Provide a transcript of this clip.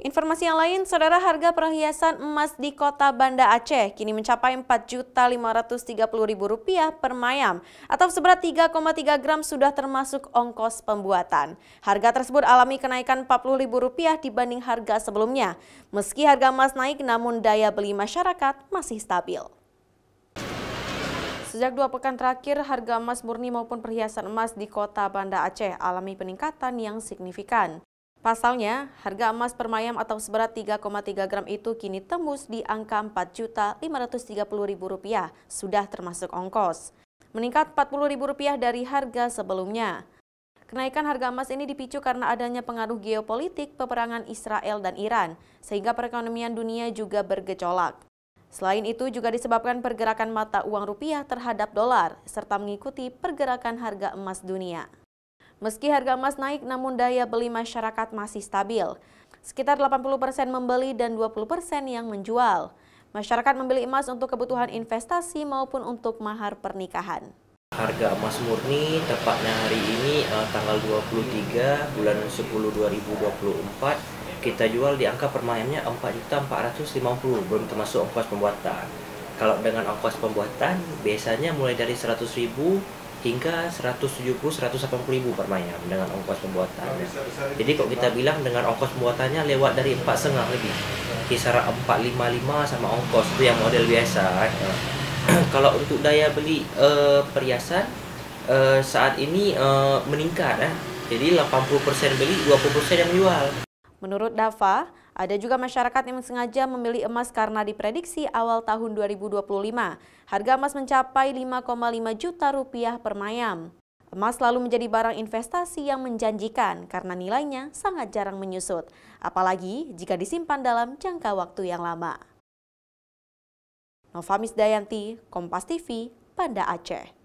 Informasi yang lain, saudara, harga perhiasan emas di kota Banda Aceh kini mencapai Rp4.530.000 per mayam atau seberat 3,3 gram sudah termasuk ongkos pembuatan. Harga tersebut alami kenaikan Rp40.000 dibanding harga sebelumnya. Meski harga emas naik, namun daya beli masyarakat masih stabil. Sejak 2 pekan terakhir, harga emas murni maupun perhiasan emas di kota Banda Aceh alami peningkatan yang signifikan. Pasalnya, harga emas per mayam atau seberat 3,3 gram itu kini tembus di angka Rp4.530.000, sudah termasuk ongkos. Meningkat Rp40.000 dari harga sebelumnya. Kenaikan harga emas ini dipicu karena adanya pengaruh geopolitik peperangan Israel dan Iran, sehingga perekonomian dunia juga bergejolak. Selain itu juga disebabkan pergerakan mata uang rupiah terhadap dolar, serta mengikuti pergerakan harga emas dunia. Meski harga emas naik, namun daya beli masyarakat masih stabil. Sekitar 80% membeli dan 20% yang menjual. Masyarakat membeli emas untuk kebutuhan investasi maupun untuk mahar pernikahan. Harga emas murni tepatnya hari ini tanggal 23 bulan 10 2024 kita jual di angka per mayamnya Rp4.450.000, belum termasuk ongkos pembuatan. Kalau dengan ongkos pembuatan biasanya mulai dari 100.000 hingga 170-180.000 per mayam dengan ongkos pembuatan. Jadi kalau kita bilang dengan ongkos pembuatannya lewat dari 4,5 lebih, kisaran 455 sama ongkos itu yang model biasa. Kalau untuk daya beli perhiasan saat ini meningkat, jadi 80% beli, 20% yang jual. Menurut Dava, ada juga masyarakat yang sengaja memilih emas karena diprediksi awal tahun 2025 harga emas mencapai Rp5,5 juta per mayam. Emas selalu menjadi barang investasi yang menjanjikan karena nilainya sangat jarang menyusut, apalagi jika disimpan dalam jangka waktu yang lama. Nova Misdayanti, Kompas TV, Banda Aceh.